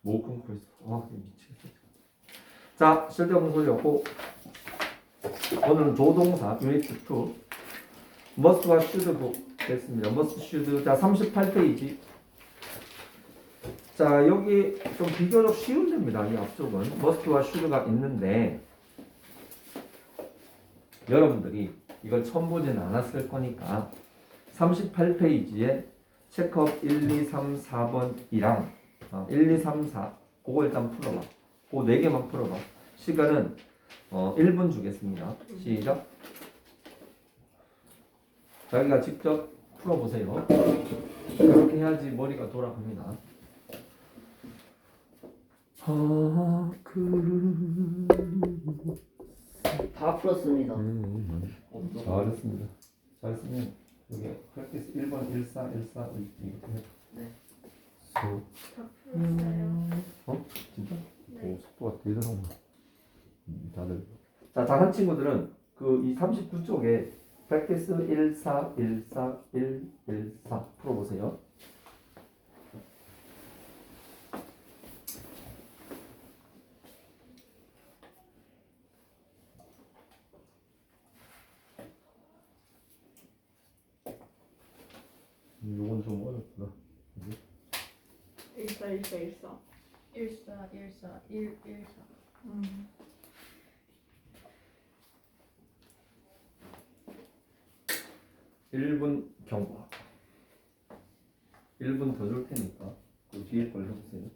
못 끊고 있어. 미치겠어. 자, 쓸데없는 소리였고 오늘은 조동사 유니트 2 must와 should 됐습니다. must, should. 자, 38페이지. 자, 여기 좀 비교적 쉬운 데입니다. 이 앞쪽은 must와 should가 있는데 여러분들이 이걸 처음 보지는 않았을 거니까 38페이지에 체크업 1, 2, 3, 4번이랑 1, 2, 3, 4 그거 일단 풀어봐. 그거 4개만 풀어봐. 시간은 1분 주겠습니다. 시작. 자기가 직접 풀어보세요. 그렇게 해야지 머리가 돌아갑니다. 다 풀었습니다. 잘했습니다. 잘했으면 여기 프랙티스 1번 1, 4, 1, 4 이렇게 해. 네. 다 풀었어요. 진짜? 네. 오, 속도가 대단하구나. 다들. 자, 작은 친구들은 그 이 39쪽에 프랙티스 1, 4, 1, 4, 1, 1, 4 풀어보세요. 요건 좀 어렵구나. 14, 14, 14. 14, 14, 1, 1, 4. 1분 경과. 1분 더 줄 테니까 그 뒤에 걸 해보세요.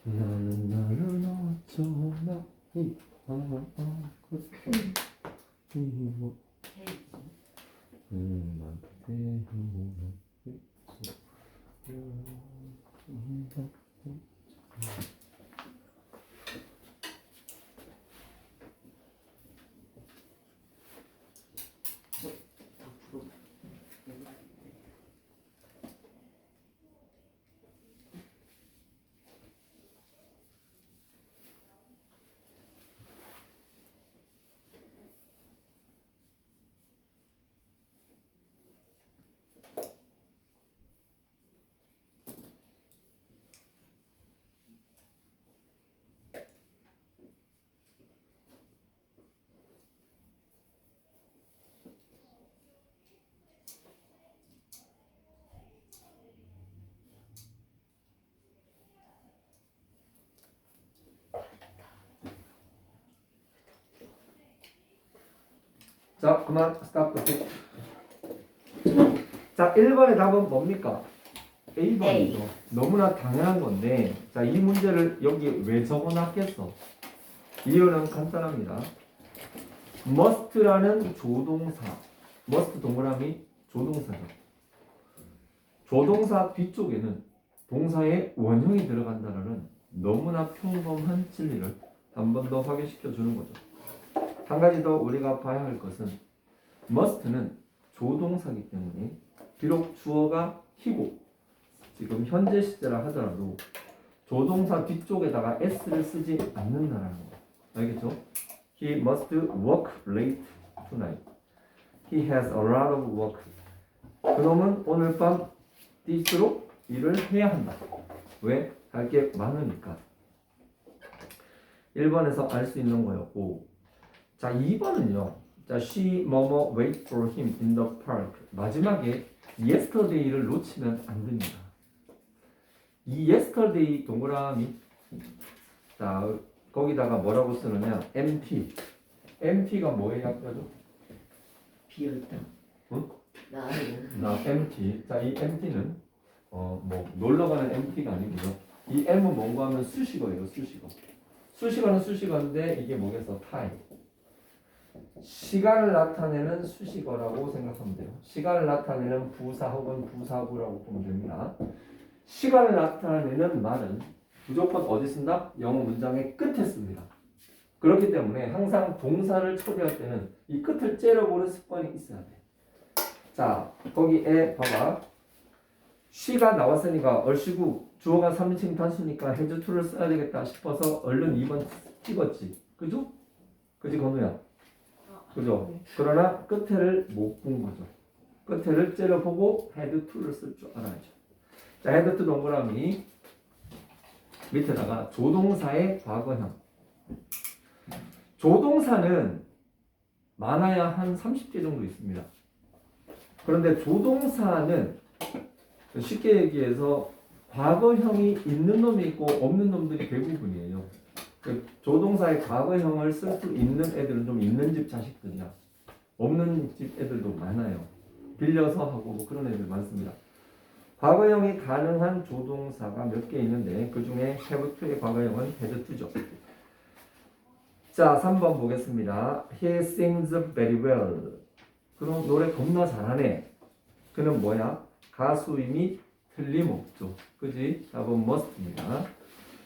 나는 나를 어쩌나 자, 그만 스탑. 자, 1번의 답은 뭡니까? A번이죠. 너무나 당연한 건데, 자, 이 문제를 여기 왜 적어놨겠어? 이유는 간단합니다. must라는 조동사, must 동그라미 조동사죠. 조동사 뒤쪽에는 동사의 원형이 들어간다는 너무나 평범한 진리를 한 번 더 확인시켜 주는 거죠. 한 가지 더 우리가 봐야 할 것은 must는 조동사이기 때문에 비록 주어가 he고 지금 현재 시제라 하더라도 조동사 뒤쪽에다가 s를 쓰지 않는다라는 거. 알겠죠? He must work late tonight. He has a lot of work. 그놈은 오늘 밤 뒤수로 일을 해야 한다. 왜? 할 게 많으니까. 1번에서 알 수 있는 거였고, 자, 2번은요. 자, she 뭐뭐 wait for him in the park. 마지막에 yesterday를 놓치면 안 됩니다. 이 yesterday 동그라미, 자, 거기다가 뭐라고 쓰느냐? empty. empty가 뭐예요? 아까죠? 비었다. 응? 나 empty. 자, 이 empty는 뭐 놀러 가는 empty가 아니고요. 이 m은 뭔가 하면 수식어예요. 수식어. 수식어는 수식어인데 이게 뭐겠어? time. 시간을 나타내는 수식어라고 생각하면 돼요. 시간을 나타내는 부사 혹은 부사구라고 보면 됩니다. 시간을 나타내는 말은 무조건 어디 쓴다? 영어 문장의 끝에 씁니다. 그렇기 때문에 항상 동사를 초대할 때는 이 끝을 째려보는 습관이 있어야 돼. 자, 거기에 봐봐. she가 나왔으니까 얼씨구 주어가 3인칭 단수니까 has to를 써야 되겠다 싶어서 얼른 2번 찍었지. 그죠? 그지 건우야? 그죠? 그러나 끝에를 못 본 거죠. 끝에를 째려보고 head to를 쓸 줄 알아야죠. 자, head to 동그라미 밑에다가 조동사의 과거형. 조동사는 많아야 한 30개 정도 있습니다. 그런데 조동사는 쉽게 얘기해서 과거형이 있는 놈이 있고 없는 놈들이 대부분이에요. 그 조동사의 과거형을 쓸 수 있는 애들은 좀 있는 집 자식들이야. 없는 집 애들도 많아요. 빌려서 하고 뭐 그런 애들 많습니다. 과거형이 가능한 조동사가 몇 개 있는데 그 중에 have to의 과거형은 had to죠. 자, 3번 보겠습니다. He sings very well. 그럼 노래 겁나 잘하네. 그는 뭐야? 가수임이 틀림없죠. 그지? 답은 must입니다.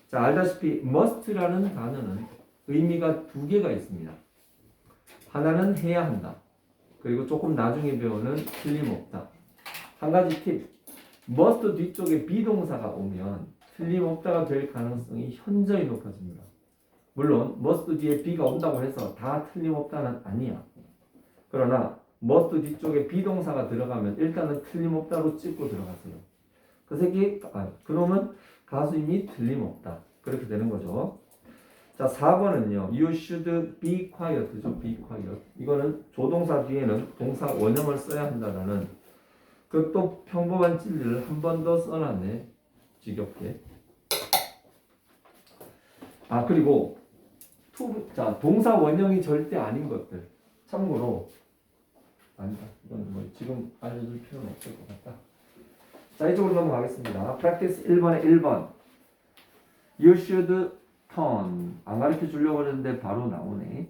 자, 알다시피 must라는 단어는 의미가 두 개가 있습니다. 하나는 해야 한다. 그리고 조금 나중에 배우는 틀림없다. 한 가지 팁. must 뒤쪽에 비동사가 오면 틀림없다가 될 가능성이 현저히 높아집니다. 물론 must 뒤에 be가 온다고 해서 다 틀림없다는 아니야. 그러나 must 뒤쪽에 비동사가 들어가면 일단은 틀림없다로 찍고 들어가세요. 그놈은 가수임이 틀림없다. 그렇게 되는 거죠. 자, 4번은요. You should be quiet죠. be quiet. 이거는 조동사 뒤에는 동사 원형을 써야 한다라는 그 또 평범한 진리를 한 번 더 써놨네. 지겹게. 아, 그리고 자, 동사 원형이 절대 아닌 것들. 참고로 아니다. 이건 뭐 지금 알려줄 필요는 없을 것 같다. 자, 이쪽으로 넘어가겠습니다. practice 1번에 1번. You should turn. 안 가르쳐 주려고 했는데 바로 나오네.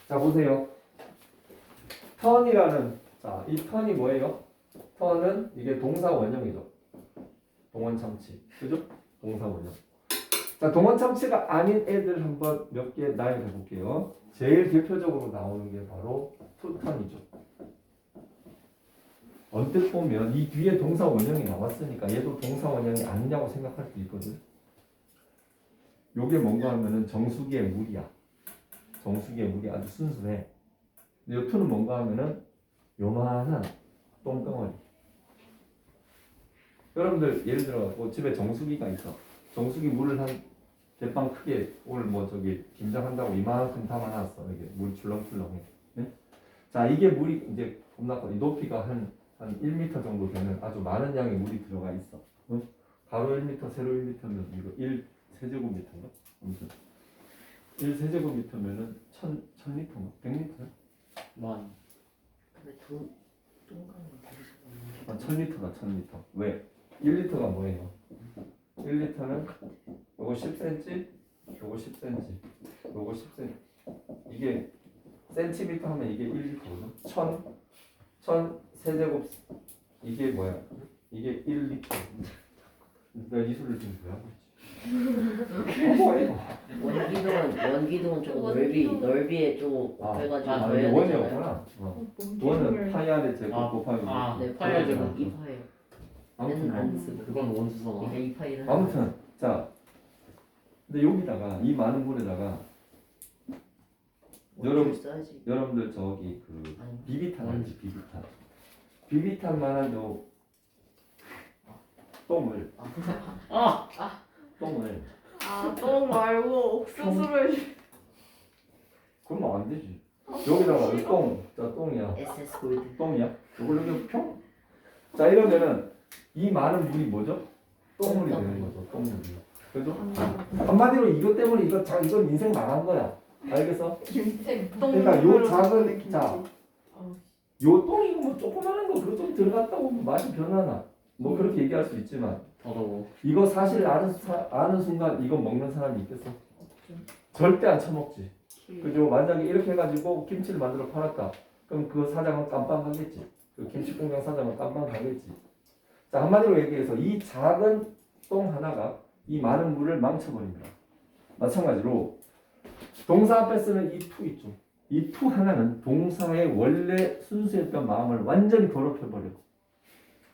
자, 보세요. turn이라는, 자, 이 turn이 뭐예요? turn은 이게 동사 원형이죠. 동원 참치. 그죠? 동사 원형. 자, 동원 참치가 아닌 애들 한번 몇 개 나열해 볼게요. 제일 대표적으로 나오는 게 바로 to turn이죠. 언뜻 보면 이 뒤에 동사 원형이 나왔으니까 얘도 동사 원형이 아니냐고 생각할 수 있거든. 요게 뭔가 하면은 정수기의 물이야. 정수기의 물이 아주 순수해. 근데 요 투는 뭔가 하면은 요만한 똥덩어리. 여러분들 예를 들어 뭐 집에 정수기가 있어. 정수기 물을 한 대빵 크게 오늘 뭐 저기 김장한다고 이만큼 담아놨어. 이게 물 출렁출렁해. 네? 자, 이게 물이 이제 겁나 커. 이 높이가 한 1m 정도 되는 아주 많은 양의 물이 들어가 있어. 응? 가로 1m, 세로 1m면 이거 1세제곱미터인가? 아무튼 1세제곱미터면은 1000리터인가? 100리터? 만. 근데 동강은 되게 아, 1000리터다, 1000리터. 왜? 1리터가 뭐예요? 1리터는 요거 10cm, 요거 10cm, 요거 10cm. 이게 센티미터 하면 이게 1리터거든. 1000 세제곱 이게 뭐야? 이게 1리터. 내가 이 소리를 지금 왜 하고 있지? 원기둥은 조금 넓이에 좀 곱해가지고 이게 더해야 원이었구나. 뭔 원은 기둥을- 파이 안에 제곱 곱하기 네, 파이야 파이는 2파예요. 아무튼 안 쓰고. 그건 원수잖아. 그러니까 2파이는 아무튼 자, 근데 여기다가 이 많은 물에다가 써야지. 여러분들 저기 그 아니, 비비탄 알지? 비비탄만한 요 똥을 똥을 아, 똥 말고 옥수수를. 그러면 안 되지. 여기다가 이 똥, 자 똥이야. SS 골드. 똥이야. 이걸 여기 평? 자, 이러면은 이 많은 물이 뭐죠? 똥물이 되는 거죠. 똥물이. 그죠? 한마디로 이것 때문에 이건 인생 망한 거야. 알겠어? 김치. 그러니까 요 작은 자, 요 똥이 뭐 조그마한 거 그거 좀 들어갔다고 뭐 맛이 변하나? 뭐 그렇게 얘기할 수 있지만 더러워. 이거 사실 아는 순간 이거 먹는 사람이 있겠어? 절대 안 처먹지. 그죠? 만약에 이렇게 해가지고 김치를 만들어 팔았다. 그럼 그 사장은 깜빵 가겠지. 그 김치 공장 사장은 깜빵 가겠지. 자, 한마디로 얘기해서 이 작은 똥 하나가 이 많은 물을 망쳐버립니다. 마찬가지로 동사 앞에 쓰는 이 to 있죠. 이 to 하나는 동사의 원래 순수했던 마음을 완전히 더럽혀버려.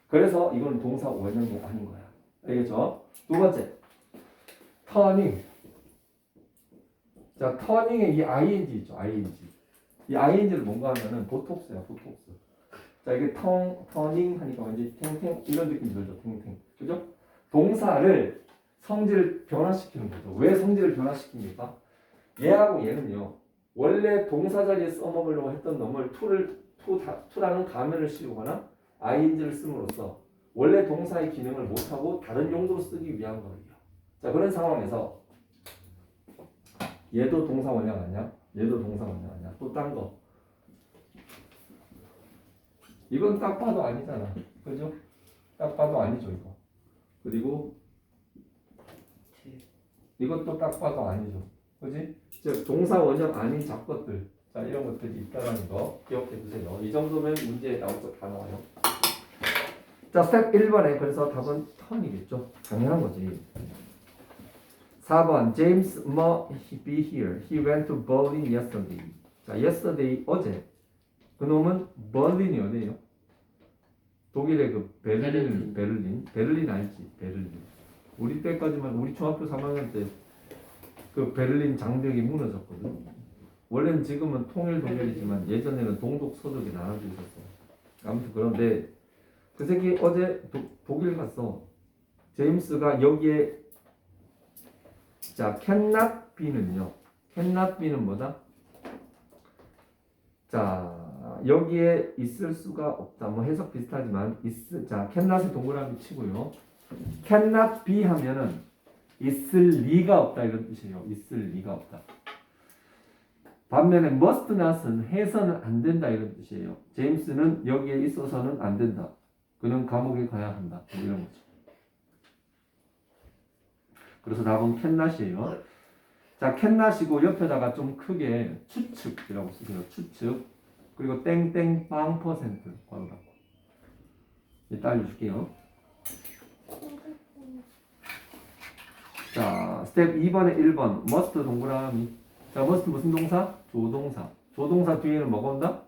그래서 이건 동사 원형이 아닌 거야. 알겠죠? 두 번째, turning. 자, turning의 이 ing 있죠. ing. 이 ing를 뭔가 하면은 보톡스야, 보톡스. 자, 이게 터닝 하니까 왠지 탱탱 이런 느낌이 들죠, 탱탱. 그죠? 동사를 성질을 변화시키는 거죠. 왜 성질을 변화시킵니까? 얘하고 얘는요, 원래 동사 자리에 써먹으려고 했던 놈을 to라는 가면을 씌우거나 ing를 씀으로써 원래 동사의 기능을 못하고 다른 용도로 쓰기 위한 거예요. 자, 그런 상황에서 얘도 동사 원형 아니야? 얘도 동사 원형 아니야? 또 딴 거. 이건 딱 봐도 아니잖아. 그죠? 딱 봐도 아니죠, 이거. 그리고 이것도 딱 봐도 아니죠. 그지? 즉, 동사 원형 아닌 잡것들. 자, 이런 것들이 있다는 거 기억해 두세요. 이 정도면 문제에 나올 거 다 나와요. 자, 스텝 1번에 그래서 답은 턴이겠죠. 당연한 거지. 4번 James must be here. He went to Berlin yesterday. 자, yesterday 어제. 그 놈은 berlin이 어디예요? 독일의 그 베를린 알지? 베를린. 우리 때까지만 우리 중학교 3학년 때 그 베를린 장벽이 무너졌거든. 원래는 지금은 통일 독일이지만 예전에는 동독 서독이 나눠져 있었어. 아무튼 그런데 그 새끼 어제 독일 갔어. 제임스가 여기에 자 cannot be는요. cannot be는 뭐다? 자 여기에 있을 수가 없다. 뭐 해석 비슷하지만 자 cannot을 동그라미 치고요. cannot be 하면은 있을 리가 없다 이런 뜻이에요. 있을 리가 없다. 반면에 must not은 해서는 안 된다 이런 뜻이에요. 제임스는 여기에 있어서는 안 된다. 그는 감옥에 가야 한다. 이런 거죠. 그래서 답은 cannot이에요. 자, cannot이고 옆에다가 좀 크게 추측이라고 쓰세요. 추측. 그리고 땡땡 빵 퍼센트 괄호라고. 이따 알려줄게요. 자, 스텝 2번에 1번 must 동그라미. 자, must 무슨 동사? 조동사. 조동사 뒤에는 뭐가 온다?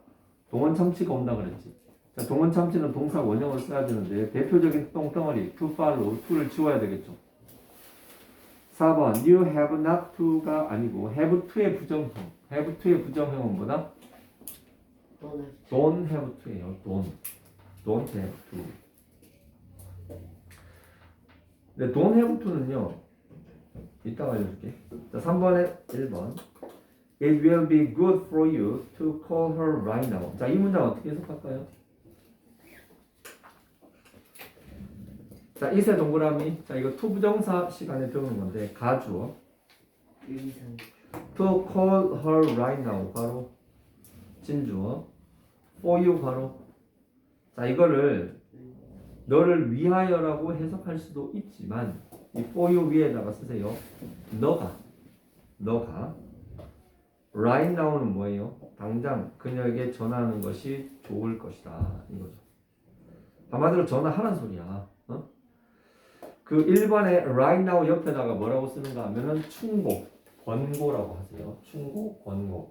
동원 참치가 온다 그랬지. 자, 동원 참치는 동사 원형을 써야 되는데 대표적인 똥덩어리 to follow, to를 지워야 되겠죠. 4번 you have not to가 아니고 have to의 부정형. have to의 부정형은 뭐다? don't have to예요. don't have to. 근데 don't have to는요. 이따가 알려줄게. 자, 3번에 1번. It will be good for you to call her right now. 자, 이 문장 어떻게 해석할까요? 자, 이세 동그라미. 자, 이거 to 부정사 시간에 들어오는 건데 가주어. To call her right now. 바로 진주어. For you 바로. 자, 이거를 너를 위하여라고 해석할 수도 있지만 이 for you 위에다가 쓰세요. 너가 right now는 뭐예요? 당장 그녀에게 전화하는 것이 좋을 것이다 이거죠. 한마디로 전화하란 소리야. 어? 그 1번에 right now 옆에다가 뭐라고 쓰는가 하면은 충고, 권고라고 하세요. 충고, 권고.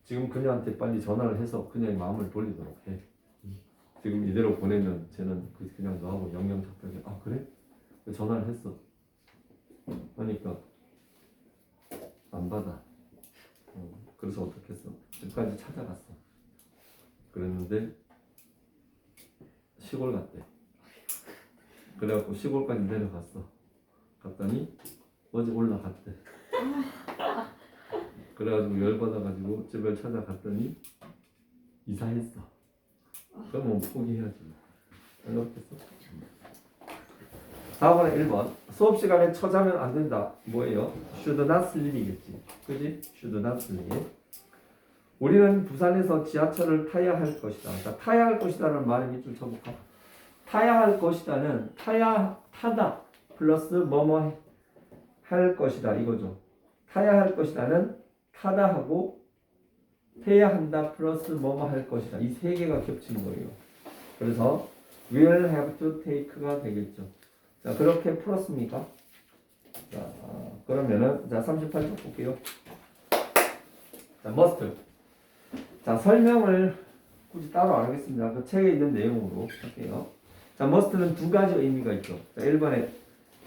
지금 그녀한테 빨리 전화를 해서 그녀의 마음을 돌리도록 해. 지금 이대로 보내면 쟤는 그냥 너하고 영영작작해. 아 그래? 전화를 했어. 그러니까 안 받아. 그래서 어떻게 했어? 집까지 찾아갔어. 그랬는데 시골 갔대. 그래갖고 시골까지 내려갔어. 갔더니 어제 올라갔대. 그래가지고 열받아가지고 집을 찾아갔더니 이사했어. 그럼 포기해야지. 안 어떻겠어? 4번에 1번 수업 시간에 처자면 안 된다. 뭐예요? should not sleep이겠지. 그지? should not sleep. 우리는 부산에서 지하철을 타야 할 것이다. 자, 타야 할 것이다라는 말을 밑줄 쳐볼까? 타야 할 것이다는 타다 플러스 뭐뭐 할 것이다 이거죠. 타야 할 것이다는 타다 하고 해야 한다 플러스 뭐뭐 할 것이다. 이 세 개가 겹친 거예요. 그래서 will have to take가 되겠죠. 자, 그렇게 풀었습니까? 자, 그러면은 자 38쪽 볼게요. 자, must. 자, 설명을 굳이 따로 안 하겠습니다. 그 책에 있는 내용으로 할게요. 자, must는 두 가지 의미가 있죠. 자, 1번에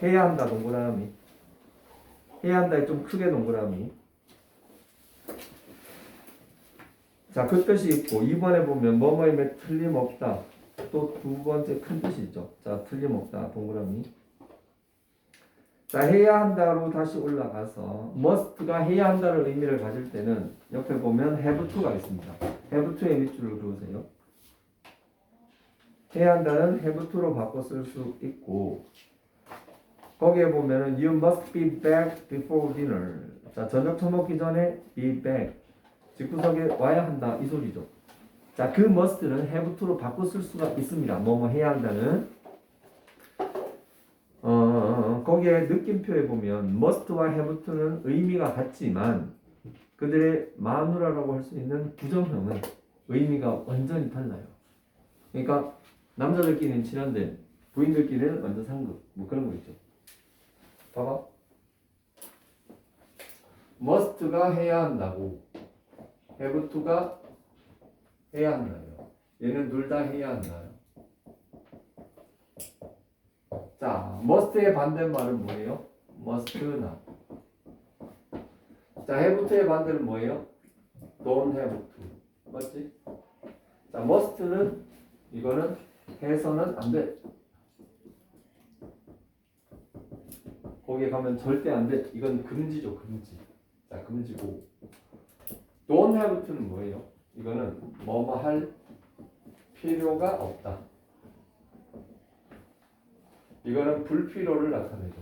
해야 한다 동그라미. 해야 한다에 좀 크게 동그라미. 자, 그 뜻이 있고 2번에 보면 뭐뭐임에 틀림없다. 또 두 번째 큰 뜻이 있죠. 자, 틀림없다. 동그라미. 자, 해야 한다로 다시 올라가서 must가 해야 한다는 의미를 가질 때는 옆에 보면 have to가 있습니다. have to의 밑줄을 그으세요. 해야 한다는 have to로 바꿔 쓸 수 있고 거기에 보면은 you must be back before dinner. 자, 저녁 처먹기 전에 be back. 집구석에 와야 한다 이 소리죠. 자, 그 must는 have to로 바꿔 쓸 수가 있습니다. 뭐뭐 해야 한다는. 거기에 느낌표에 보면 must와 have to는 의미가 같지만 그들의 마누라라고 할 수 있는 부정형은 의미가 완전히 달라요. 그러니까 남자들끼리는 친한데 부인들끼리는 완전 상극 뭐 그런 거 있죠. 봐봐. must가 해야 한다고 have to가 해야 한다요. 얘는 둘 다 해야 한다요. 자, must의 반대말은 뭐예요? must not. 자, have to의 반대는 뭐예요? don't have to. 맞지? 자, must는 이거는 해서는 안 돼. 거기에 가면 절대 안 돼. 이건 금지죠, 금지. 자, 금지고. don't have to는 뭐예요? 이거는 뭐뭐 할 필요가 없다. 이거는 불필요를 나타내죠.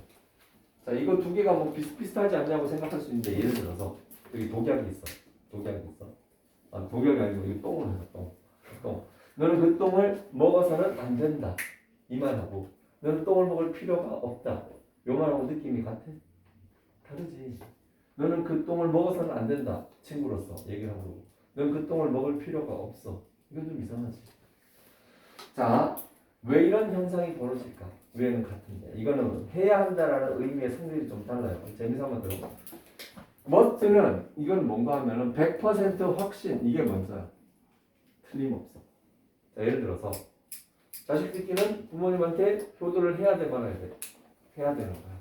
자, 이거 두 개가 뭐 비슷비슷하지 않냐고 생각할 수 있는데 예를 들어서 여기 독약이 있어. 독약이 있어. 아, 독약이 아니고 이거 똥을 해서 똥. 너는 그 똥을 먹어서는 안 된다. 이 말하고 너는 똥을 먹을 필요가 없다. 요 말하고 느낌이 같아? 다르지. 너는 그 똥을 먹어서는 안 된다. 친구로서 얘기를 하고 너는 그 똥을 먹을 필요가 없어. 이건 좀 이상하지. 자, 왜 이런 현상이 벌어질까? 왜는 같은데 이거는 해야 한다라는 의미의 성질이 좀 달라요. 재미삼아 들어봐. must는 이건 뭔가 하면은 100% 확신 이게 먼저야. 틀림없어. 자, 예를 들어서 자식들끼리는 부모님한테 효도를 해야 돼 말아야 돼. 해야 되는 거야.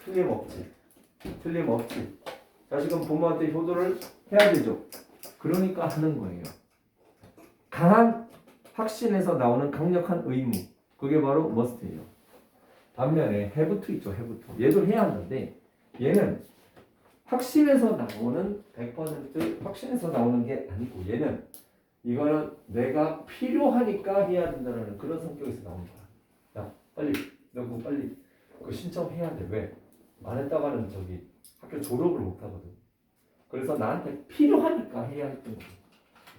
틀림없지. 틀림없지. 자식은 부모한테 효도를 해야 되죠. 그러니까 하는 거예요. 강한 확신에서 나오는 강력한 의무. 그게 바로 must예요. 반면에 have to 있죠. have to. 얘도 해야 하는데 얘는 확신에서 나오는 100% 확신에서 나오는 게 아니고 얘는 이거는 내가 필요하니까 해야 된다는 그런 성격에서 나오는 거야. 야, 빨리 너 그거 빨리 그거 신청해야 돼. 왜? 안 했다가는 저기 학교 졸업을 못 하거든. 그래서 나한테 필요하니까 해야 했던 거야.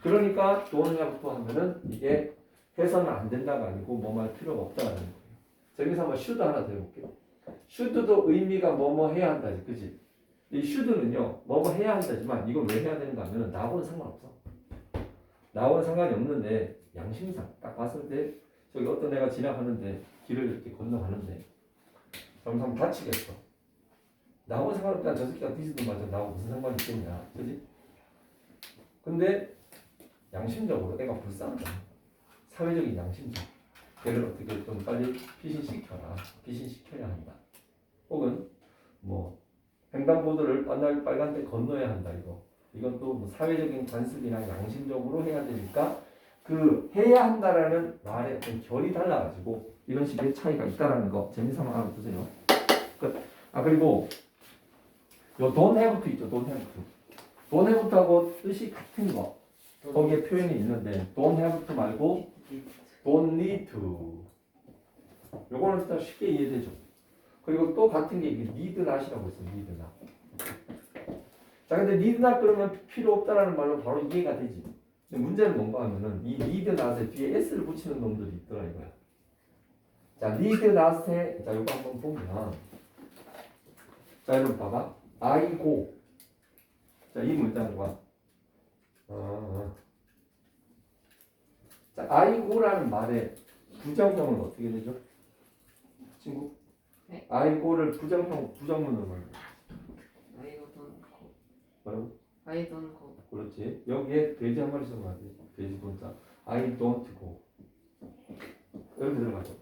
그러니까 don't have to 하면은 이게 해서는 안 된다가 아니고 뭐뭐 할 필요가 없다라는 거예요. 여기서 한번 should 하나 더 해볼게요. should도 의미가 뭐뭐 해야 한다지, 그지? 이 should는요, 뭐뭐 해야 한다지만 이걸 왜 해야 되는가 하면은 나하고는 상관없어. 나하고는 상관이 없는데 양심상 딱 봤을 때 저기 어떤 애가 지나가는데 길을 이렇게 건너가는데 잘못하면 다치겠어. 나하고는 상관없다. 저 새끼가 뒤지든 말든 나하고 무슨 상관이 있겠냐, 그지? 근데 양심적으로 애가 불쌍하다. 사회적인 양심적. 걔를 어떻게 좀 빨리 피신시켜라. 피신시켜야 한다. 혹은 뭐 횡단보도를 빨간데 건너야 한다. 이건 또 뭐 사회적인 관습이나 양심적으로 해야 되니까 그 해야 한다라는 말의 어떤 결이 달라가지고 이런 식의 차이가 있다라는 거 재미삼아 알아두세요. 그리고 요 don't have to 있죠. don't have to. don't have to하고 뜻이 같은 거. 거기에 표현이 있는데 don't have to 말고 don't need to. 요거는 진짜 쉽게 이해되죠. 그리고 또 같은 게 이게 need not이라고 있어요. need not. 자, 근데 need not 그러면 필요 없다라는 말로 바로 이해가 되지. 근데 문제는 뭔가 하면은 이 need not에 뒤에 s를 붙이는 놈들이 있더라 이거야. 자, need not에 자 요거 한번 보면 자 여러분 봐봐. I go. 자, 이 문장과 자, I go라는 말의 부정형은 어떻게 되죠? 친구? 네. I go를 부정문으로 말해요. I don't go. 뭐라고? I don't go. 그렇지. 여기에 돼지 한 마리 써봐야 돼. 돼지 본자. I don't go. 여기 들어가죠.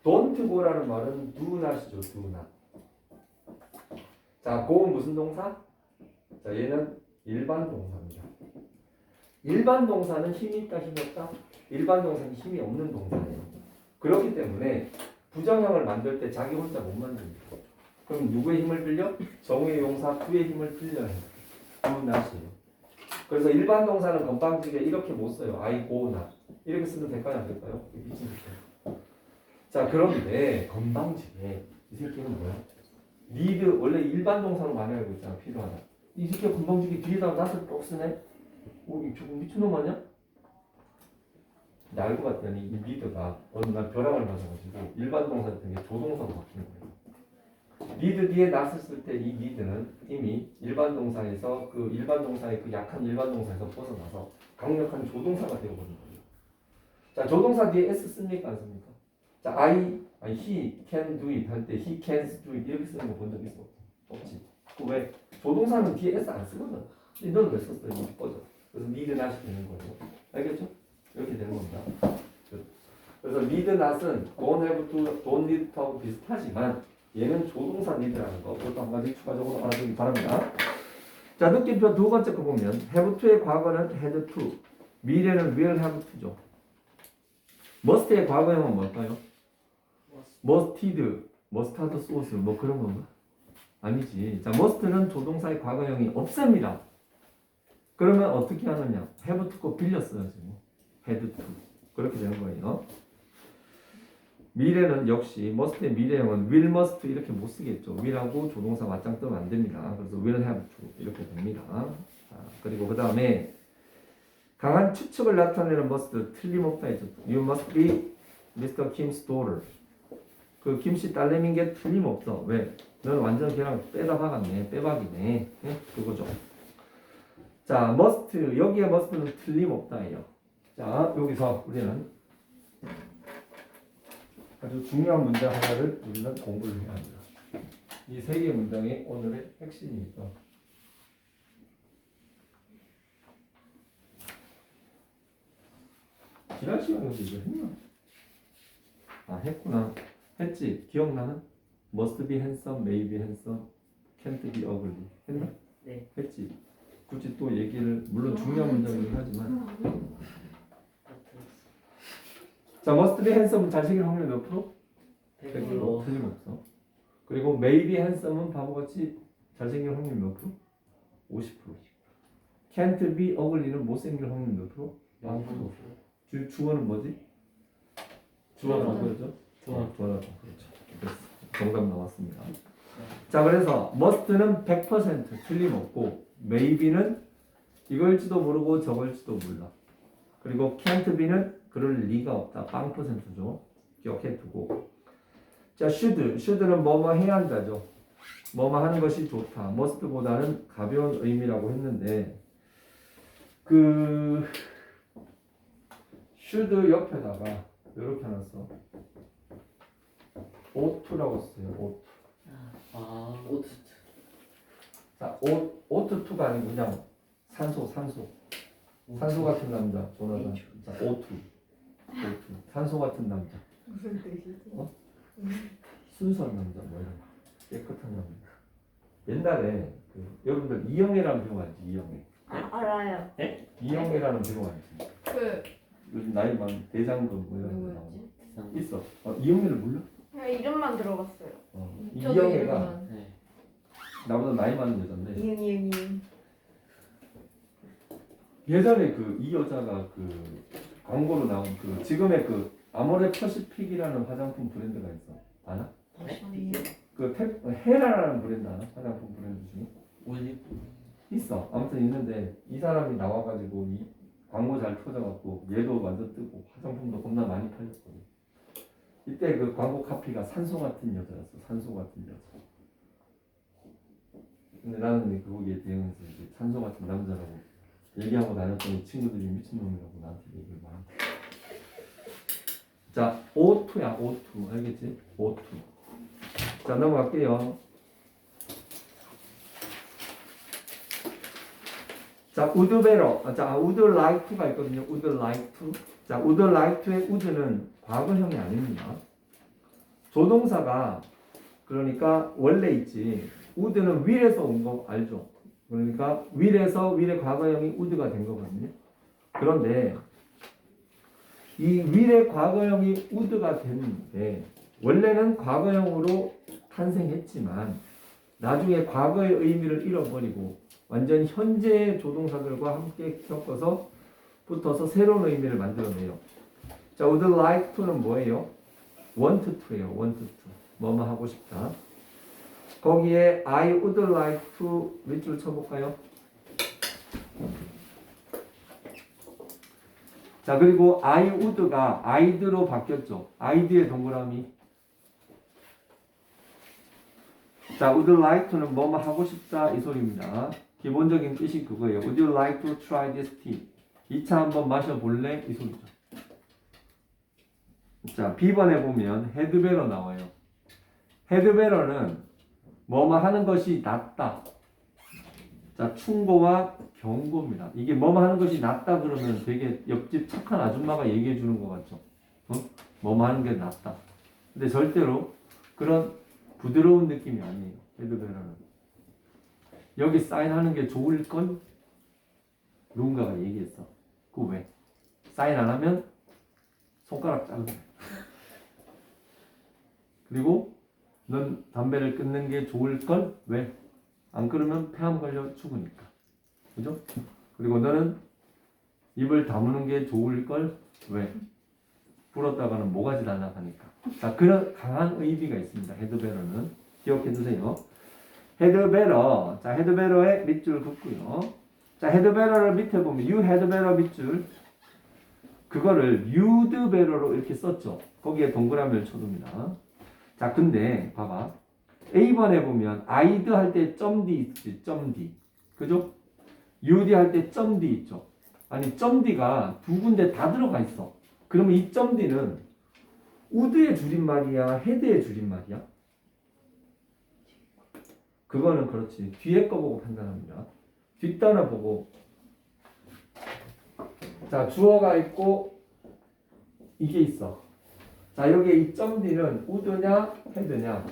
don't go라는 말은 do not이죠. do not. 자, go는 무슨 동사? 자, 얘는 일반 동사입니다. 일반 동사는 힘이 있다, 힘이 없다? 일반 동사는 힘이 없는 동사예요. 그렇기 때문에 부정형을 만들 때 자기 혼자 못 만듭니다. 그럼 누구의 힘을 빌려? 정의의 용사 구의 힘을 빌려야 해요. 구 not이에요. 그래서 일반 동사는 건방지게 이렇게 못 써요. I go not. 이렇게 쓰면 될까요? 안 될까요? 미친 거죠. 자, 그런데 건방지게 이 새끼는 뭐야? need 원래 일반 동사로 많이 알고 있잖아. 필요하다. 이 새끼가 건방지게 뒤에다가 not을 또 쓰네? 이 조금 미친놈 아니야? 근데 알고 봤더니 이 need가 어느 날 벼락을 맞아가지고 일반 동사 같은 게 조동사로 바뀌는 거예요. need 뒤에 not을 쓸 때 이 need는 이미 일반 동사에서 그 일반 동사의 그 약한 일반 동사에서 벗어나서 강력한 조동사가 되어버린 거예요. 자, 조동사 뒤에 s 씁니까? 안 씁니까? 자, he can do it 할 때 he can do it 이렇게 쓰는 거 본 적 있어? 없지. 그 왜? 조동사는 뒤에 s 안 쓰거든. 근데 너는 왜 썼어? 이거 꺼져. 그래서 need not이 되는 거예요. 알겠죠? 이렇게 되는 겁니다. 그래서 need not은 don't have to, don't need to하고 비슷하지만 얘는 조동사 need라는 거. 그것도 한 가지 추가적으로 알아두기 바랍니다. 자, 느낌표 두 번째 거 보면 have to의 과거는 had to, 미래는 will have to죠. must의 과거형은 뭘까요? mustard, mustard sauce 뭐 그런 건가? 아니지. 자, must는 조동사의 과거형이 없습니다. 그러면 어떻게 하느냐? have to 거 빌렸어요 지금. had to 그렇게 되는 거예요. 미래는 역시 must의 미래형은 will must 이렇게 못 쓰겠죠. will하고 조동사 맞짱 뜨면 안 됩니다. 그래서 will have to 이렇게 됩니다. 자, 그리고 그 다음에 강한 추측을 나타내는 must 틀림없다 했죠. You must be Mr. Kim's daughter. 그 김씨 딸내미인 게 틀림없어. 왜? 너는 완전 걔랑 빼다 박았네. 빼박이네. 네? 그거죠. 자, must 여기에 must는 틀림없다예요. 자, 여기서 우리는 아주 중요한 문장 하나를 우리는 공부를 해야 합니다. 이 세 개의 문장이 오늘의 핵심이니까. 지난 시간에 이거 했나? 아, 했구나. 했지? 기억나는? Must be handsome, may be handsome, can't be ugly. 했나? 네. 했지? 굳이 또 얘기를 물론 중요한 문장이긴 하지만 자, must be handsome은 잘생길 확률이 몇 프로? 100%. 틀림없어. 그리고 may be handsome은 바보같이 잘생길 확률이 몇 프로? 50%. can't be ugly는 못생길 확률이 몇 프로? 0%. 주어는 뭐지? 주어는 뭐죠? 주어다. 그렇죠. 그래서 정답 나왔습니다. 자, 그래서 must는 100% 틀림없고 maybe는 이걸지도 모르고 저걸지도 몰라. 그리고 can't be는 그럴 리가 없다. 0%죠. 기억해 두고. 자, should는 뭐뭐 해야 한다죠. 뭐뭐 하는 것이 좋다. must보다는 가벼운 의미라고 했는데 그 should 옆에다가 이렇게 하나 써. ought-to라고 써요. ought. 아, 오트. 자, ought-to가 아니고 그냥 산소 같은 남자 조나단. 자, ought-to. 산소 같은 남자. 무슨 뜻이지? 순수한 남자 뭐 이런 거. 깨끗한 남자. 옛날에 그 여러분들 이영애라는 배우 알지? 이영애. 알아요. 이영애라는 배우 알지? 그 요즘 나이 많은 대장금 뭐 이런 거 나오고. 누구였지? 있어. 이영애를 몰라? 그냥 이름만 들어봤어요. 저도 이영애가 이름만. 네. 나보다 나이 많은 여잔데 이응. 예전에 그 이 여자가 그 광고로 나온 그 지금의 그 아모레 퍼시픽이라는 화장품 브랜드가 있어. 아나? 아니요. 그 헤라라는 브랜드 아나? 화장품 브랜드 중에 올리. 있어. 아무튼 있는데 이 사람이 나와가지고 이 광고 잘 터져갖고 얘도 완전 뜨고 화장품도 겁나 많이 팔렸거든. 이때 그 광고 카피가 산소 같은 여자였어. 산소 같은 여자. 근데 나는 거기에 대응해서 이제 산소 같은 남자라고 얘기하고 다녔더니 친구들이 미친놈이라고 나한테 얘기를 많이 해. 자, O2야, O2. 알겠지? O2. 자, 넘어갈게요. 자, would better. 자, would like to가 있거든요. would like to. 자, would like to의 would는 과거형이 아닙니다. 조동사가 그러니까 원래 있지. would는 will에서 온 거 알죠? 그러니까 will에서 will의 과거형이 would가 된 거거든요. 그런데 이 will의 과거형이 would가 됐는데 원래는 과거형으로 탄생했지만 나중에 과거의 의미를 잃어버리고 완전히 현재의 조동사들과 함께 섞어서 붙어서 새로운 의미를 만들어내요. 자, would like to는 뭐예요? want to예요. want to. 뭐뭐 하고 싶다. 거기에 I would like to 밑줄 쳐볼까요? 자, 그리고 I would가 I'd로 바뀌었죠. I'd의 동그라미. 자, would like to는 뭐뭐 하고 싶다 이 소리입니다. 기본적인 뜻이 그거예요. Would you like to try this tea? 이 차 한번 마셔볼래? 이 소리죠. 자, B번에 보면 had better 나와요. had better는 뭐뭐 하는 것이 낫다. 자, 충고와 경고입니다. 이게 뭐뭐 하는 것이 낫다 그러면 되게 옆집 착한 아줌마가 얘기해 주는 것 같죠. 뭐뭐 하는 게 낫다. 근데 절대로 그런 부드러운 느낌이 아니에요. had better는. 여기 사인하는 게 좋을 건 누군가가 얘기했어. 그 왜? 사인 안 하면 손가락 자르고. 그리고 넌 담배를 끊는 게 좋을 걸? 왜? 안 끊으면 폐암 걸려 죽으니까. 그죠? 그리고 너는 입을 다무는 게 좋을 걸? 왜? 불었다가는 모가지 날아가니까. 자, 그런 강한 의미가 있습니다. 헤드베러는. 기억해 두세요. 헤드베러. 자, 헤드베러에 밑줄 긋고요. 자, 헤드베러를 밑에 보면 you had better 밑줄. 그거를 you'd better로 이렇게 썼죠. 거기에 동그라미를 쳐둡니다. 자, 근데 봐봐. A번에 보면 I'd 할 때 .d 있지. .d. 그죠? you'd 할 때 .d 있죠. 아니 .d가 두 군데 다 들어가 있어. 그러면 이 .d는 would의 줄임말이야? had의 줄임말이야? 그거는 그렇지. 뒤에 거 보고 판단합니다. 뒷단어 보고. 자, 주어가 있고 이게 있어. 자, 여기에 이 .d는 would냐 had냐?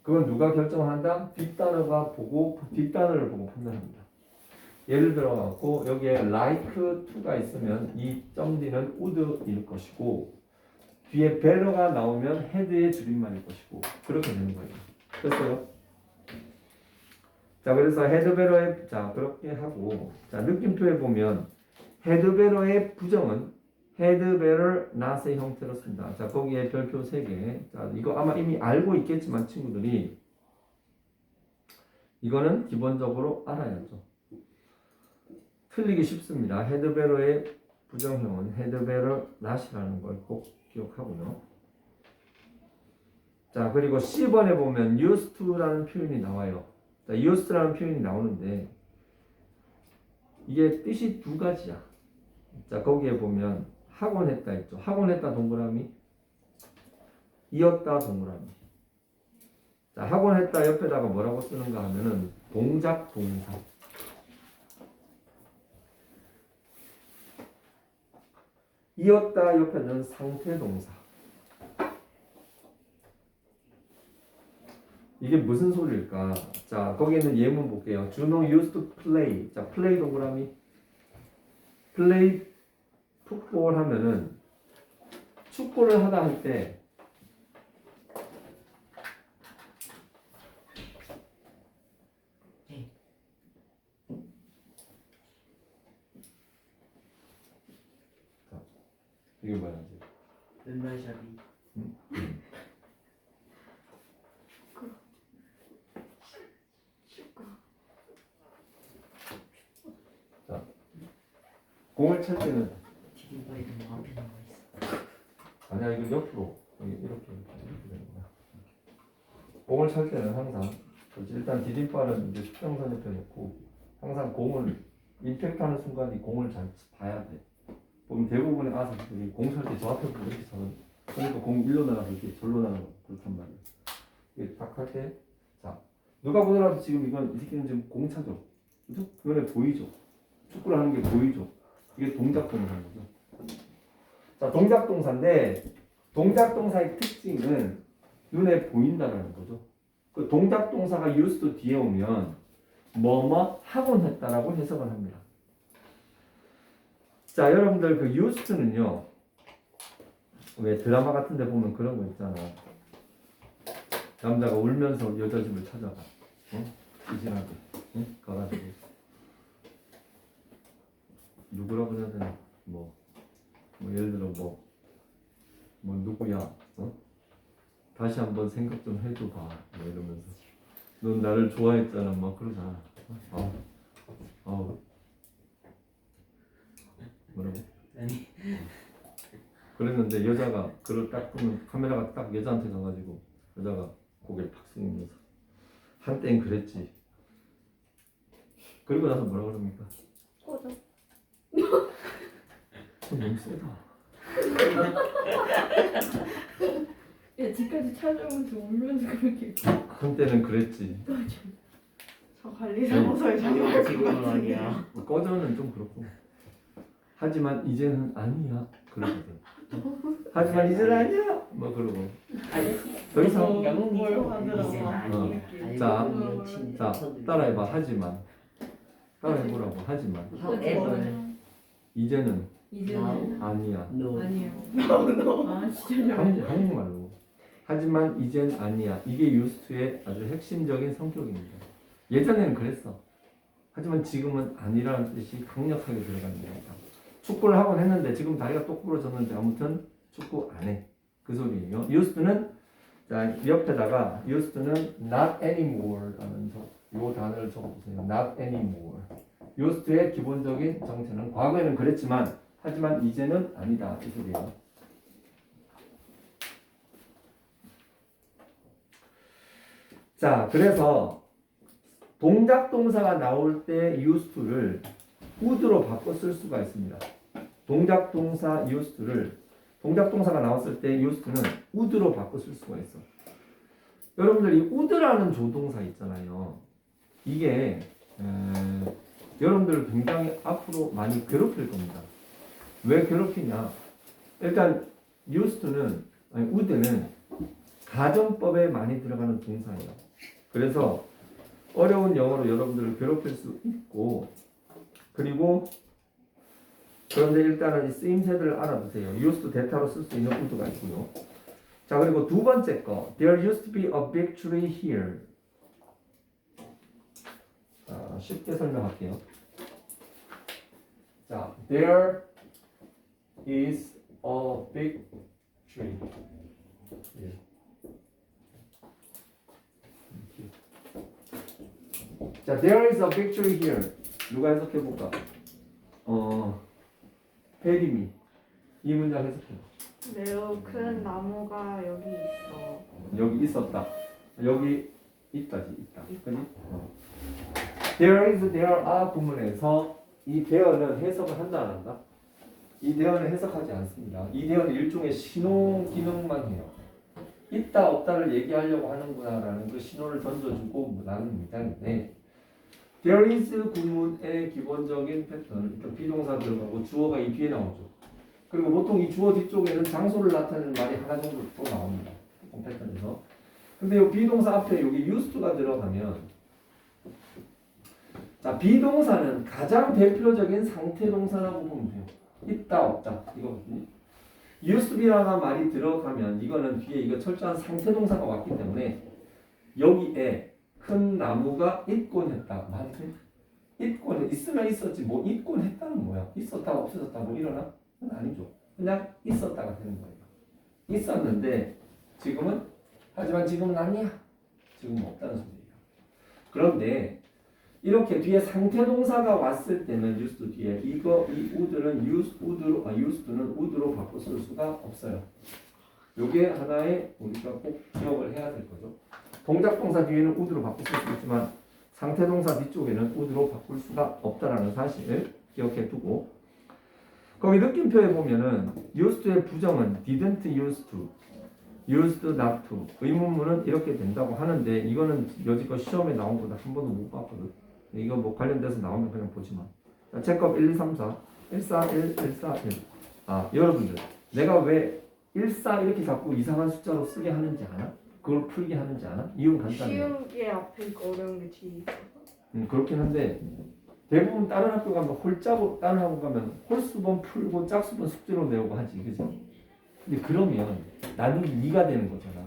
그건 누가 결정한다? 뒷단어가 보고 뒷단어를 보고 판단합니다. 예를 들어 갖고 여기에 like to가 있으면 이 .d는 would일 것이고 뒤에 better가 나오면 had의 줄임말일 것이고 그렇게 되는 거예요. 됐어요? 자, 그래서 had better의 자 그렇게 하고 자 느낌표에 보면 had better의 부정은 had better not의 형태로 쓴다. 자, 거기에 별표 3개. 자, 이거 아마 이미 알고 있겠지만 친구들이 이거는 기본적으로 알아야죠. 틀리기 쉽습니다. had better의 부정형은 had better not이라는 걸 꼭 기억하고요. 자, 그리고 C번에 보면 used to라는 표현이 나와요. 자, used라는 표현이 나오는데 이게 뜻이 두 가지야. 자, 거기에 보면 하곤 했다 있죠. 하곤 했다 동그라미. 이었다 동그라미. 자, 하곤 했다 옆에다가 뭐라고 쓰는가 하면은 동작 동사. 이었다 옆에는 상태 동사. 이게 무슨 소리일까? 자, 거기에는 예문 볼게요. 준호 used to play. 자, play 동그라미. play 풋볼 하면은 축구를 하다 할 때 자, 이게 뭐야 이제? 왼발잡이. 자, 공을 찰 때는 디딤발이 너무 앞에 나와 있어. 아니야 이거 옆으로 이렇게 되는 거야. 공을 찰 때는 항상 그렇지. 일단 디딤발은 이제 수평선 옆에 놓고 항상 공을 임팩트하는 순간 이 공을 잘 봐야 돼. 보면 대부분의 아서들이 공 찰 때 저 앞에 보고 이렇게 서는 그러니까 공 일로 나가서 이렇게 절로 나가고 그렇단 말이야. 이게 딱 할 때 자 누가 보더라도 지금 이건 이 새끼는 지금 공 차죠. 그죠? 그거는 보이죠. 축구를 하는 게 보이죠. 이게 동작 동사인 거죠. 자, 동작 동사인데 동작 동사의 특징은 눈에 보인다는 거죠. 그 동작 동사가 used 뒤에 오면 뭐뭐 하곤 했다라고 해석을 합니다. 자, 여러분들 그 used는요. 왜 드라마 같은 데 보면 그런 거 있잖아. 남자가 울면서 여자 집을 찾아가. 이진하게. 가가지고. 누구라고 해야 되나? 뭐 예를 들어 뭐 누구야? 다시 한번 생각 좀 해줘봐. 뭐 이러면서. 넌 나를 좋아했잖아. 막 그러잖아. 뭐라고? 아니. 그랬는데 여자가 그걸 딱 보면 카메라가 딱 여자한테 가가지고 여자가 고개를 팍 숙이면서 한땐 그랬지. 그리고 나서 뭐라 그럽니까? 꺼져. 너무 세다. 야 집까지 찾아오면서 울면서 그렇게. 한때는 그랬지. 저 관리사무소에 전화할 것 지금은 같은데. 아니야. 꺼져는 좀 그렇고. 하지만 이제는 아니야. 그러거든. 하지만 이제는 아니야. 뭐 그러고. 더 이상. 영웅이 뭘 이제 만들어서. 아니야. 자, 알고 보니 자, 친구들. 따라해봐. 하지만. 따라해보라고. 하지만. However, 이제는 이제는 아니야. no. 아니에요. No. 아 진짜 잘. 한국말로. 하지만 이젠 아니야. 이게 유스트의 아주 핵심적인 성격입니다. 예전에는 그랬어. 하지만 지금은 아니라는 뜻이 강력하게 들어가는 겁니다. 축구를 하곤 했는데 지금 다리가 똑 부러졌는데 아무튼 축구 안 해. 그 소리예요. 유스트는 자 옆에다가 유스트는 not anymore 라는 요 단어를 적어보세요. not anymore. 유스트의 기본적인 정체는 과거에는 그랬지만 하지만 이제는 아니다. 이 소리예요. 자, 그래서 동작 동사가 나올 때 used to를 would로 바꿔 쓸 수가 있습니다. 동작 동사 used to를 동작 동사가 나왔을 때 used to는 would로 바꿔 쓸 수가 있어. 여러분들 이 would라는 조동사 있잖아요. 이게 여러분들을 굉장히 앞으로 많이 괴롭힐 겁니다. 왜 괴롭히냐? 일단 used to는 would는 가정법에 많이 들어가는 동사예요. 그래서 어려운 영어로 여러분들을 괴롭힐 수 있고 그리고 그런데 일단은 이 쓰임새들을 알아두세요. used 대타로 쓸 수 있는 would가 있고요. 자 그리고 두 번째 거 There used to be a big tree here. 자, 쉽게 설명할게요. 자 There is a big tree. 예. 자, there is a big tree here. 누가 해석해 볼까? 혜림이 이 문장 해석해. 매우 큰 나무가 여기 있어. 여기 있었다. 여기 있다지 있다. 그지? There is, there are 구문에서 이 there는 해석을 한다 안 한다? 이 there는 해석하지 않습니다. 이 there는 일종의 신호 기능만 해요. 있다 없다를 얘기하려고 하는구나라는 그 신호를 던져주고 나는 문장인데 There is 구문의 기본적인 패턴, 그러니까 비동사 들어가고 주어가 이 뒤에 나오죠. 그리고 보통 이 주어 뒤쪽에는 장소를 나타내는 말이 하나 정도 또 나옵니다. 보통 패턴에서. 근데 이 비동사 앞에 여기 used가 들어가면 자 비동사는 가장 대표적인 상태 동사라고 보면 돼요. 있다 없다 이거거든요. used to be라는 말이 들어가면 이거는 뒤에 이거 철저한 상태 동사가 왔기 때문에 여기에 큰 나무가 있곤 했다. 말이 돼? 있곤 있으면 있었지 뭐 있곤 했다는 뭐야? 있었다 없어졌다 뭐 이러나? 그건 아니죠. 그냥 있었다가 되는 거예요. 있었는데 지금은 하지만 지금은 아니야. 지금은 없다는 소리예요. 그런데 이렇게 뒤에 상태 동사가 왔을 때는 used 뒤에 이거 이 would는 used는 would로 바꿔 쓸 수가 없어요. 요게 하나의 우리가 꼭 기억을 해야 될 거죠. 동작 동사 뒤에는 would로 바꿀 수 있지만 상태 동사 뒤쪽에는 would로 바꿀 수가 없다라는 사실을 기억해 두고 거기 느낌표에 보면은 used의 부정은 didn't used to, used not to 의문문은 이렇게 된다고 하는데 이거는 여지껏 시험에 나온 거다 한 번도 못 봤거든. 이거 뭐 관련돼서 나오면 그냥 보지 마. 자, 체크업 1, 2, 3, 4 141, 141 아 여러분들 내가 왜 14 이렇게 자꾸 이상한 숫자로 쓰게 하는지 아나? 그걸 풀게 하는지 아나? 이유는 간단해요. 쉬운 게 앞에 있고 어려운 게 뒤에 있어. 그렇긴 한데 대부분 다른 학교 가면 홀짝으로 다른 학원 가면 홀수번 풀고 짝수번 숙제로 내오고 하지, 그지? 근데 그러면 나는 2가 되는 거잖아.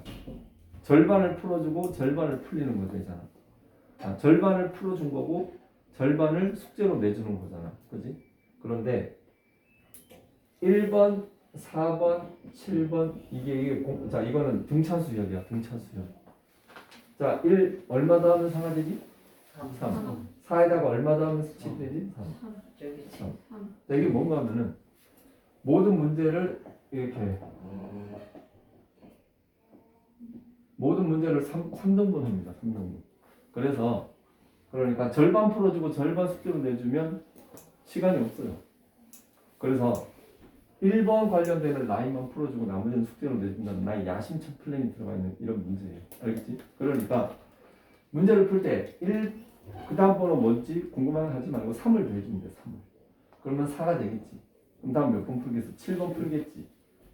절반을 풀어주고 절반을 풀리는 거 되잖아. 절반을 풀어준 거고 절반을 숙제로 내주는 거잖아, 그지? 그런데 1번, 4번, 7번 자 이거는 등차 수열이야, 등차 수열. 자, 1 얼마 더하면 4가 되지? 3. 4에다가 얼마 더하면 7 되지? 3. 저기 3. 자, 이게 뭔가 하면은 모든 문제를 이렇게 모든 문제를 3등분 합니다. 3등분. 그래서 그러니까 절반 풀어주고 절반 숙제로 내주면 시간이 없어요. 그래서 1번 관련되는 라인만 풀어주고 나머지는 숙제로 내준다는 나의 야심찬 플랜이 들어가 있는 이런 문제예요. 알겠지? 그러니까 문제를 풀 때 그 다음 번호 뭔지 궁금하게 하지 말고 3을 더해주면 돼. 3을. 그러면 4가 되겠지. 그럼 다음 몇 번 풀겠어? 7번 풀겠지.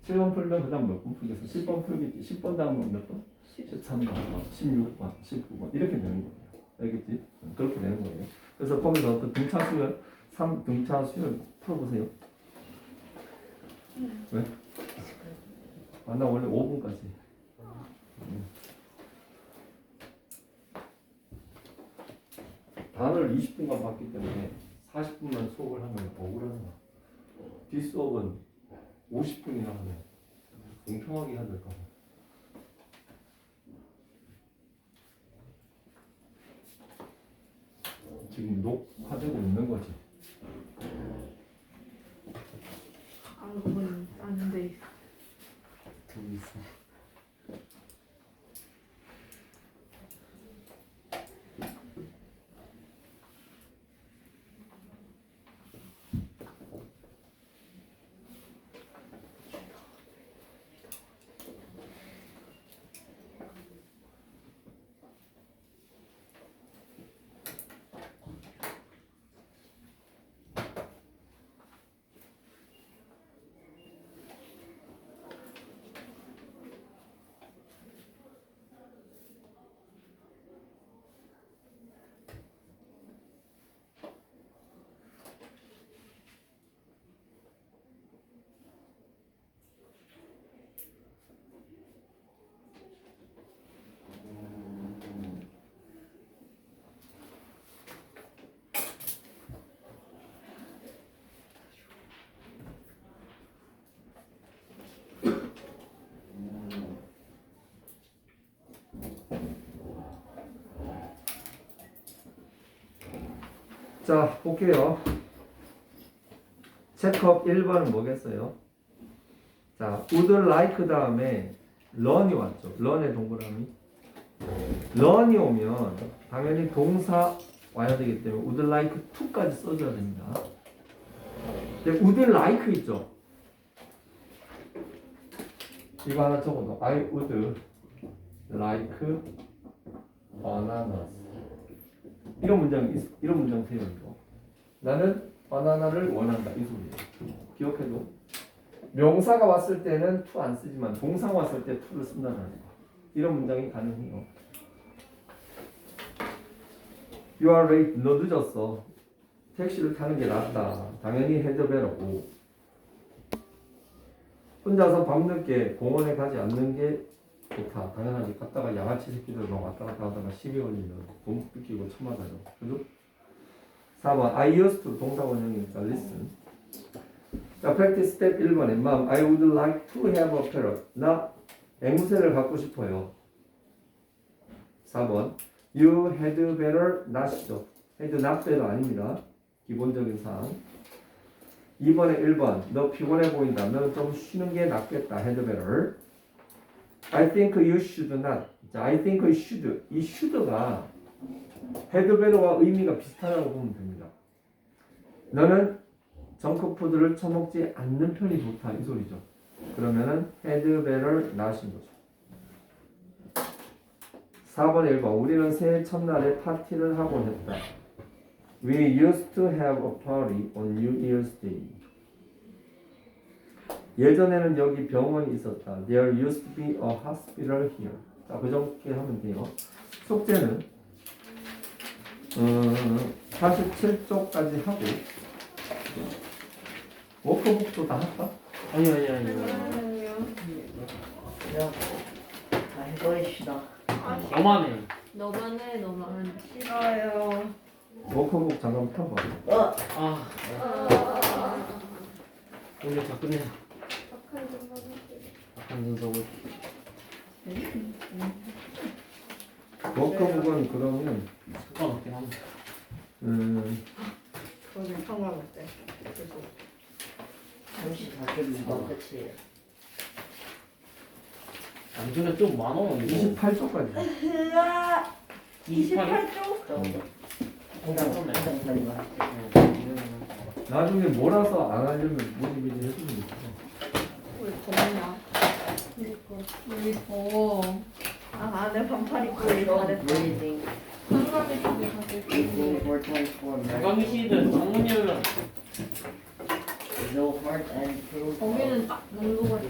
7번 풀면 그 다음 몇 번 풀겠어? 10번 풀겠지. 10번 다음은 몇 번? 13번, 16번, 19번 이렇게 되는 거예요. 알겠지? 그렇게 되는 거예요. 그래서 거기서 그 등차 수열, 3 등차 수열 풀어보세요. 왜? 나 원래 5분까지. 단어를 20분간 봤기 때문에 40분만 수업을 하면 억울하잖아. 뒷수업은 50분이나 하면 공평하게 해야 될까 봐. 지금 녹화되고 있는 거지. 한국은 안 돼 있어. 저기 있어. 자, 볼게요. 체크업 1번은 뭐겠어요? 자, would like 다음에 run이 왔죠. run의 동그라미. run이 오면 당연히 동사 와야 되기 때문에 would like to까지 써줘야 됩니다. 근데 would like 있죠. 이거 하나 적어도 I would like bananas. 이런 문장 돼요. 이거. 나는 바나나를 원한다. 이 소리예요. 기억해도 명사가 왔을 때는 to 안 쓰지만 동사가 왔을 때 to를 쓴다는 거. 이런 문장이 가능해요. You are late. 너 늦었어. 택시를 타는 게 낫다. 당연히 헤드베러고. 혼자서 밤늦게 공원에 가지 않는 게 좋다. 당연하지. 갔다가 양아치 새끼들 막 왔다 갔다 하다가 시비 걸리면 돈 뜯기고 처맞아요. 그죠? 4번 I used to 동사 원형이니까 listen. 자, practice step 1번에 Mom, I would like to have a parrot. 나 앵무새를 갖고 싶어요. 4번 You had better not이죠. had not better 아닙니다. 기본적인 사항. 2번에 1번 너 피곤해 보인다. 너는 좀 쉬는 게 낫겠다. had better. I think you should not. 자, I think you should. 이 should가 had better와 의미가 비슷하다고 보면 됩니다. 너는 정크푸드를 처먹지 않는 편이 좋다. 이 소리죠. 그러면은 had better not인 거죠. 4번에 1번 우리는 새해 첫날에 파티를 하곤 했다. We used to have a party on New Year's Day. 예전에는 여기 병원이 있었다. There used to be a hospital here. 자, 그 정도 하면 돼요. 숙제는 47쪽까지 하고 워크북도 다 할까? 아니. 그냥 다 해버립시다. 너만해. 너만 해 너만. 싫어요. 워크북 잠깐 펴봐. 아. 오늘 다 끝내. 약간 눈썹을. 워크북은 그러면 상관없긴 한데. 저는 상관없대. 그래서 34.2번 끝이에요. 남중에 좀 많아. 28쪽까지. 28쪽? 항상 살리만. 나중에 몰아서 안 하려면 모니비지 해주면 돼. 우리 겁나. 우리 더워. 안에 반팔 입고 이거 안 했다. breathing, 한가지 쪽에 가실 breathing 때. 4 times 4 minutes. 강시든 장문이면 No heart and proof. 거기는 딱 농도가